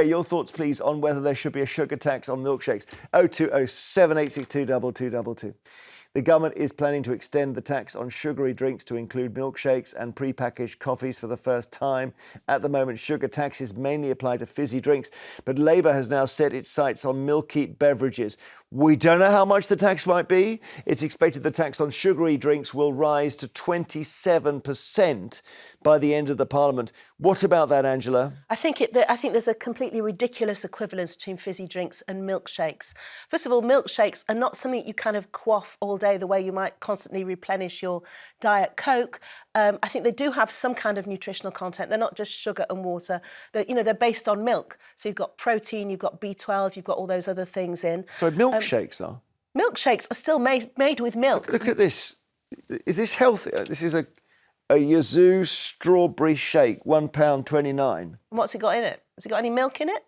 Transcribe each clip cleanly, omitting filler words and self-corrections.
Your thoughts, please, on whether there should be a sugar tax on milkshakes. 02078622222. The government is planning to extend the tax on sugary drinks to include milkshakes and prepackaged coffees for the first time. At the moment, sugar taxes mainly apply to fizzy drinks, but Labour has now set its sights on milky beverages. We don't know how much the tax might be. It's expected the tax on sugary drinks will rise to 27% by the end of the Parliament. What about that, Angela? I think there's a completely ridiculous equivalence between fizzy drinks and milkshakes. First of all, milkshakes are not something you kind of quaff all day the way you might constantly replenish your Diet Coke. I think they do have some kind of nutritional content. They're not just sugar and water. They're based on milk. So you've got protein, you've got B12, you've got all those other things in. So milkshakes are? Milkshakes are still made with milk. Look at this. Is this healthy? This is a Yazoo strawberry shake, £1.29. What's it got in it? Has it got any milk in it?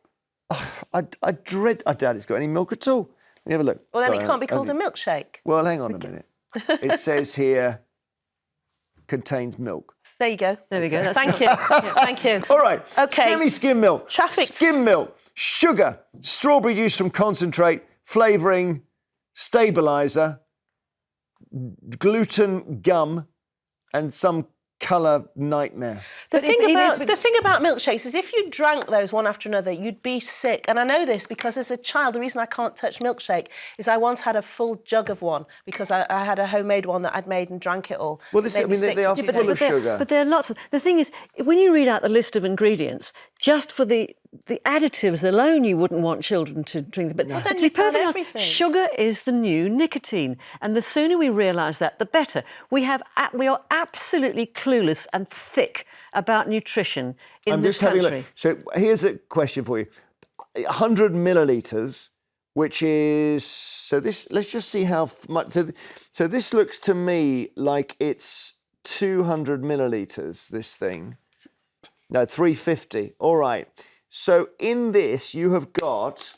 I doubt it's got any milk at all. Let me have a look. Well, then it can't be called a milkshake. Well, hang on a minute. It says here, contains milk. There you go. There we go. Thank you. Yeah, thank you. All right. Okay. Semi-skim milk. Skim milk. Sugar. Strawberry juice from concentrate. Flavouring. Stabiliser. Gluten gum. And some colour nightmare. The thing about milkshakes is if you drank those one after another, you'd be sick. And I know this because as a child, the reason I can't touch milkshake is I once had a full jug of one because I had a homemade one that I'd made and drank it all. Well, they are full of sugar. But there are lots of... The thing is, when you read out the list of ingredients, just for the additives alone, you wouldn't want children to drink them. But to be perfectly honest, sugar is the new nicotine. And the sooner we realise that, the better. We are absolutely clueless and thick about nutrition in this country. So here's a question for you. 100 millilitres, which is... So this, let's just see how much... So this looks to me like it's 200 millilitres, this thing. No, 350. All right. So in this, you have got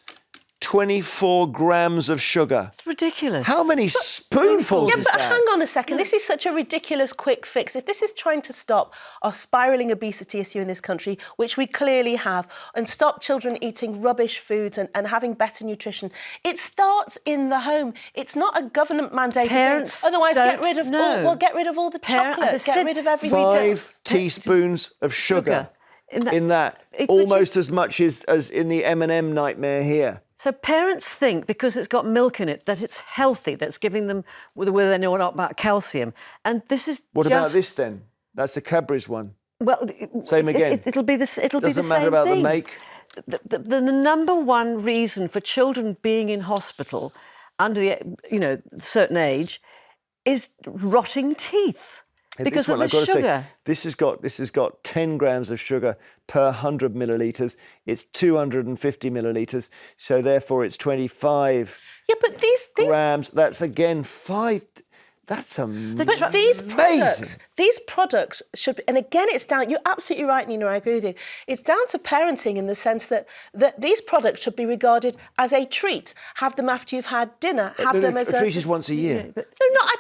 24 grams of sugar. It's ridiculous. How many spoonfuls is that? Hang on a second. This is such a ridiculous quick fix. If this is trying to stop our spiralling obesity issue in this country, which we clearly have, and stop children eating rubbish foods and having better nutrition, it starts in the home. It's not a government mandated thing. Otherwise, get rid of all the chocolate, get rid of everything. 5 teaspoons of sugar in that. Almost as much as in the M&M nightmare here. So parents think because it's got milk in it that it's healthy, that's giving them whether they know about calcium. And this is What about this then? That's a Cadbury's one. Well, same again. It'll be the same thing. Doesn't matter about the make. The number one reason for children being in hospital under the certain age is rotting teeth. Because of the sugar. This has got 10 grams of sugar per 100 millilitres. It's 250 millilitres, so therefore it's 25 grams. That's again 5. That's amazing. But these products should be, and again, it's down, you're absolutely right, Nina, I agree with you. It's down to parenting in the sense that these products should be regarded as a treat. Have them after you've had dinner. Have them as a treat is once a year.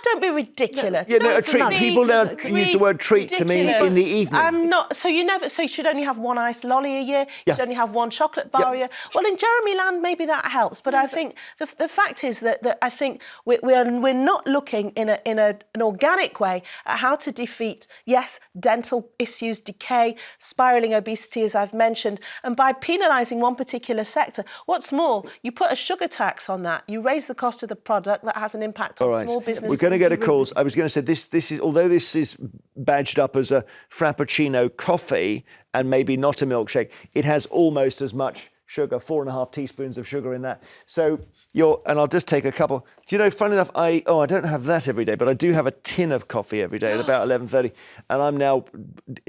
Don't be ridiculous. A treat. People now use the word treat to mean in the evening. I'm not. So you should only have one iced lolly a year. You should only have one chocolate bar a year. Well, in Jeremy Land, maybe that helps. But I think the fact is that I think we're not looking in an organic way at how to defeat, yes, dental issues, decay, spiralling obesity, as I've mentioned, and by penalising one particular sector. What's more, you put a sugar tax on that, you raise the cost of the product, that has an impact on small businesses. We're going to go to calls. I was going to say this is, although this is badged up as a Frappuccino coffee and maybe not a milkshake, it has almost as much sugar, 4.5 teaspoons of sugar in that. So and I'll just take a couple. Do you know, funny enough, I don't have that every day, but I do have a tin of coffee every day at about 11:30, and I'm now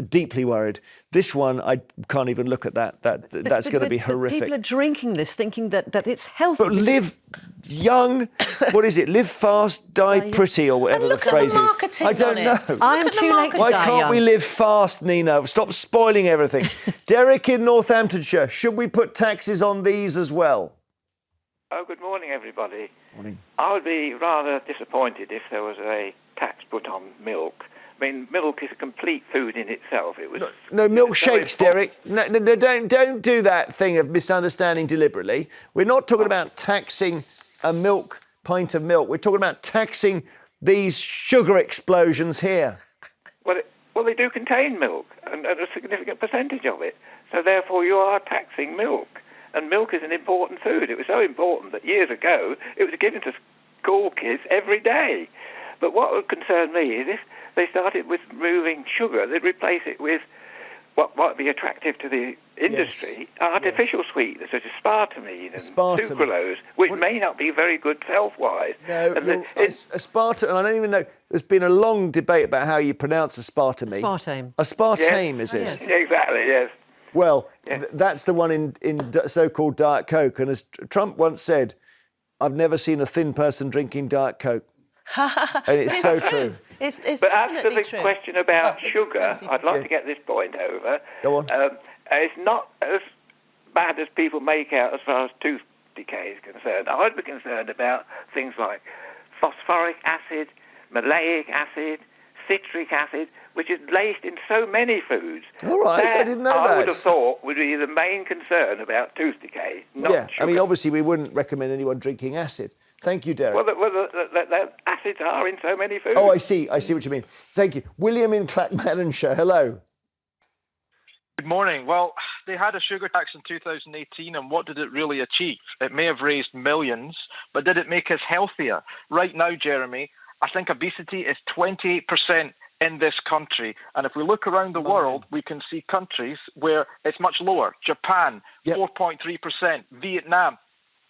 deeply worried. This one, I can't even look at that. That's going to be horrific. People are drinking this thinking that it's healthy. But live young, what is it? Live fast, die pretty, or whatever the phrase is. I don't know. I'm too late to die young. Why can't we live fast, Nina? Stop spoiling everything. Derek in Northamptonshire, should we put taxes on these as well? Oh, good morning, everybody. Morning. I would be rather disappointed if there was a tax put on milk. mean, milk is a complete food in itself. It was No, milkshakes, Derek. No, don't do that thing of misunderstanding deliberately. We're not talking about taxing a pint of milk. We're talking about taxing these sugar explosions here. Well, they do contain milk, and a significant percentage of it. So therefore, you are taxing milk. And milk is an important food. It was so important that years ago, it was given to school kids every day. But what would concern me is if they started with removing sugar, they'd replace it with what might be attractive to the industry, artificial sweeteners such as aspartame and sucralose, which may not be very good health-wise. No, aspartame, and I don't even know, there's been a long debate about how you pronounce aspartame. Aspartame, yes. Is it? Yes. Exactly, yes. Well, that's the one in so-called Diet Coke. And as Trump once said, I've never seen a thin person drinking Diet Coke. And it's so true. It's but as to the true. question about sugar, I'd like to get this point over. Go on. It's not as bad as people make out as far as tooth decay is concerned. I'd be concerned about things like phosphoric acid, maleic acid, citric acid, which is laced in so many foods. All right, I didn't know that. I would have thought would be the main concern about tooth decay, not sugar. I mean, obviously, we wouldn't recommend anyone drinking acid. Thank you, Derek. Well, the acids are in so many foods. Oh, I see what you mean. Thank you. William in Clackmannanshire, hello. Good morning. Well, they had a sugar tax in 2018, and what did it really achieve? It may have raised millions, but did it make us healthier? Right now, Jeremy, I think obesity is 28% in this country. And if we look around the world, we can see countries where it's much lower. Japan, 4.3%. Vietnam,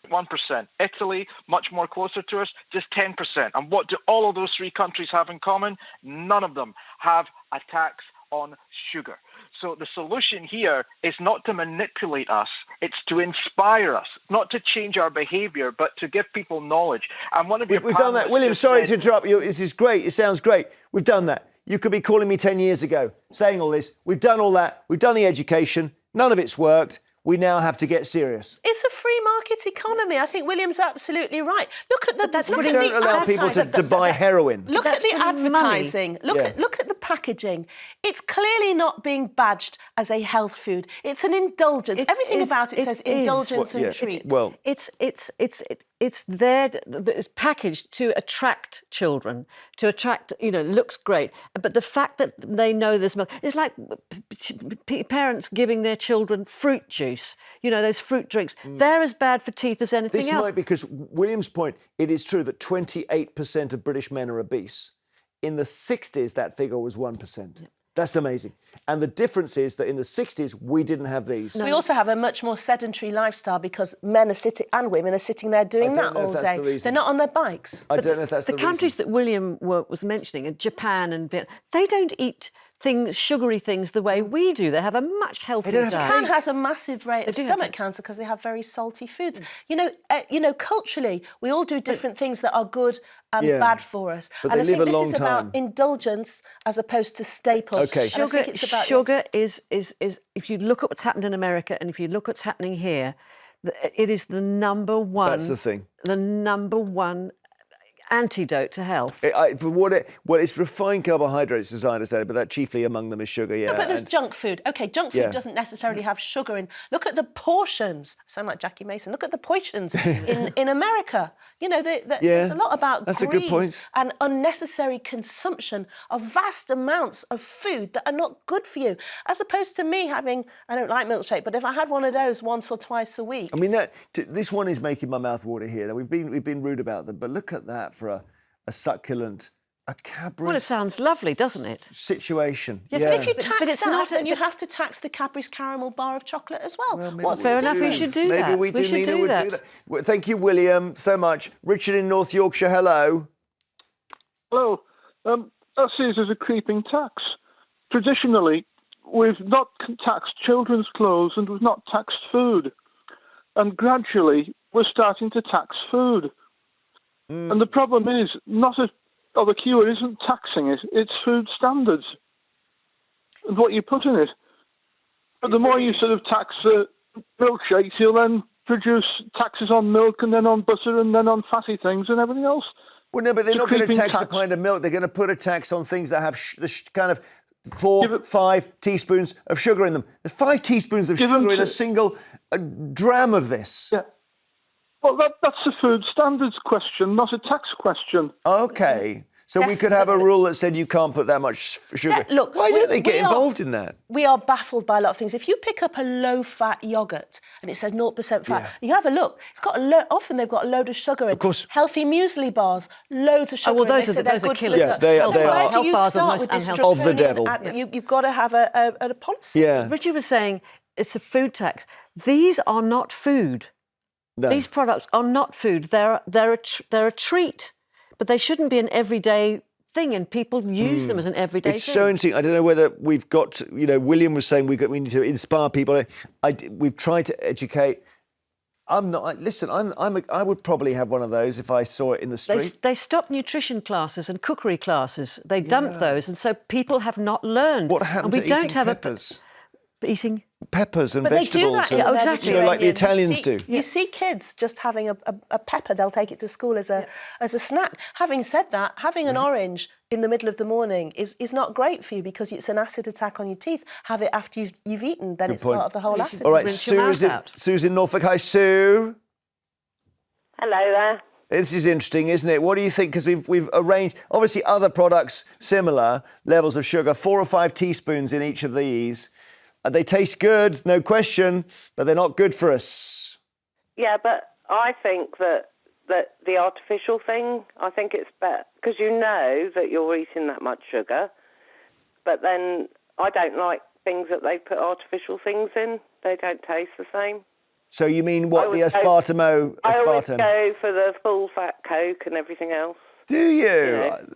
1%. Italy, much more closer to us, just 10%. And what do all of those three countries have in common? None of them have a tax on sugar. So the solution here is not to manipulate us, it's to inspire us, not to change our behaviour, but to give people knowledge. And one of your We've done that. William, sorry to interrupt you. This is great. It sounds great. We've done that. You could be calling me 10 years ago, saying all this. We've done all that. We've done the education. None of it's worked. We now have to get serious. It's a free market economy. I think William's absolutely right. Look at the. Don't allow people to buy heroin. Look at the advertising. Look at the packaging. It's clearly not being badged as a health food. It's an indulgence. Everything about it says indulgence and treat. Well, it's there. It's packaged to attract children. To attract, looks great. But the fact that they know there's milk, it's like parents giving their children fruit juice. Those fruit drinks. They're as bad for teeth as anything else. This might, because William's point, it is true that 28% of British men are obese. In the 60s, that figure was 1%. Yeah. That's amazing. And the difference is that in the 60s, we didn't have these. We also have a much more sedentary lifestyle because men are sitting and women are sitting there doing that all day. They're not on their bikes. I don't know if that's the reason. The countries that William was mentioning, Japan and Vietnam, they don't eat sugary things the way we do. They have a much healthier diet. Japan has a massive rate of stomach cancer because they have very salty foods. Culturally, we all do different things that are good and bad for us. But and they live a long this is time. about indulgence as opposed to staple. Okay. Sugar is if you look at what's happened in America and if you look what's happening here, it is the number one. That's the thing. The number one antidote to health. It's refined carbohydrates, as I understand it, but that chiefly among them is sugar, No, but there's junk food. OK, junk food doesn't necessarily have sugar in. Look at the portions. I sound like Jackie Mason. Look at the portions in America. There's a lot about greed and unnecessary consumption of vast amounts of food that are not good for you, as opposed to me having, I don't like milkshake, but if I had one of those once or twice a week. I mean, this one is making my mouth water here. Now, we've been rude about them, but look at that for a succulent, a Cadbury. Well, it sounds lovely, doesn't it? Situation. Yes, but if you tax that, then you have to tax the Cadbury's caramel bar of chocolate as well. Fair enough, we should do that. Maybe we do, Nina would do that. Well, thank you, William, so much. Richard in North Yorkshire, hello. Hello. I see it as a creeping tax. Traditionally, we've not taxed children's clothes and we've not taxed food. And gradually, we're starting to tax food. And the problem is, the cure isn't taxing it, it's food standards and what you put in it. But the more you sort of tax milkshakes, you'll then produce taxes on milk and then on butter and then on fatty things and everything else. Well, no, but they're It's a not going to creeping tax a tax. pint of milk. They're going to put a tax on things that have kind of 4-5 teaspoons of sugar in them. There's 5 teaspoons of sugar in a single dram of this. Yeah. Well, that's a food standards question, not a tax question. Okay. So we could have a rule that said you can't put that much sugar. Look, why don't they get involved in that? We are baffled by a lot of things. If you pick up a low-fat yoghurt and it says 0% fat, you have a look. It's got often they've got a load of sugar in. Of course. Healthy muesli bars, loads of sugar. Oh, well, in. those They are say they're good killers. for Yeah, the they gut. are. So where do Health you bars are start most with this unhealthy. Of the devil. You've got to have a policy. Yeah. Richie was saying it's a food tax. These are not food. No. These products are not food. They're a treat, but they shouldn't be an everyday thing, and people use them as an everyday It's thing. so interesting. I don't know whether we've got to, William was saying we need to inspire people. We've tried to educate. I'm not. Listen, I would probably have one of those if I saw it in the street. They stopped nutrition classes and cookery classes. They dumped those, and so people have not learned. What happened and to we don't eating have peppers? Eating. Peppers and But they vegetables. do that in the exactly. Like the Mediterranean. Italians do. You see kids just having a pepper. They'll take it to school as a snack. Having said that, having an orange in the middle of the morning is not great for you because it's an acid attack on your teeth. Have it after you've eaten, then it's point. part of the whole acid. All right, Rinse your mouth out. Sue's in Norfolk. Hi, Sue. Hello there. This is interesting, isn't it? What do you think? Because we've arranged, obviously, other products, similar levels of sugar, 4 or 5 teaspoons in each of these. They taste good, no question, but they're not good for us. Yeah, but I think that the artificial thing, I think it's better because you know that you're eating that much sugar. But then I don't like things that they put artificial things in. They don't taste the same. So you mean what, the aspartame? I always go for the full-fat Coke and everything else. Do you? know.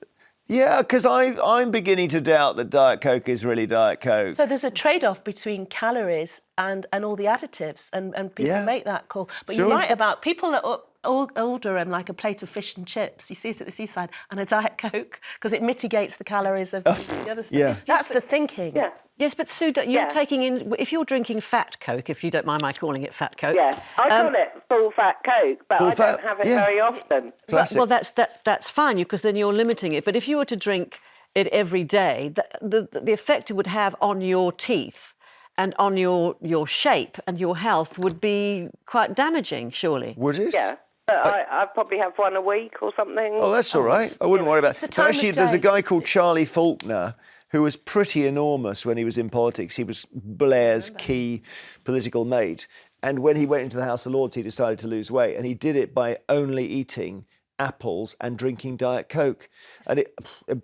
Yeah, because I'm beginning to doubt that Diet Coke is really Diet Coke. So there's a trade-off between calories and all the additives, and people make that call. But Sure. you're right about people that order like a plate of fish and chips. You see it at the seaside, and a Diet Coke because it mitigates the calories of the other stuff. Yeah. That's the thinking. Yeah. Yes, but Sue, you're Yeah. taking in. If you're drinking fat Coke, if you don't mind my calling it fat Coke. Yeah, I call it full-fat Coke, but I Full-fat, don't have it yeah. very often. Classic. Well, that's fine because then you're limiting it. But if you were to drink it every day, the effect it would have on your teeth and on your shape and your health would be quite damaging, surely. Would it? Yeah, but I probably have one a week or something. Oh, that's all right. I wouldn't worry about it. the But time of actually, there's a day. guy called Charlie Faulkner who was pretty enormous when he was in politics. He was Blair's key political mate. And when he went into the House of Lords, he decided to lose weight. And he did it by only eating apples and drinking Diet Coke. And it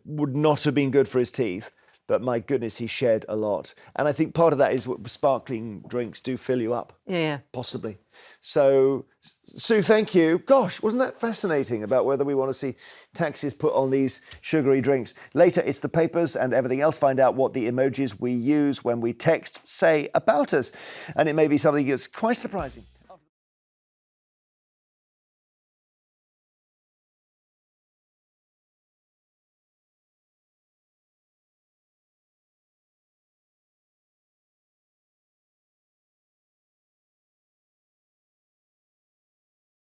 would not have been good for his teeth. But my goodness, he shed a lot. And I think part of that is what sparkling drinks do fill you up. Yeah. Possibly. So, Sue, thank you. Gosh, wasn't that fascinating about whether we want to see taxes put on these sugary drinks? Later, it's the papers and everything else. Find out what the emojis we use when we text say about us. And it may be something that's quite surprising.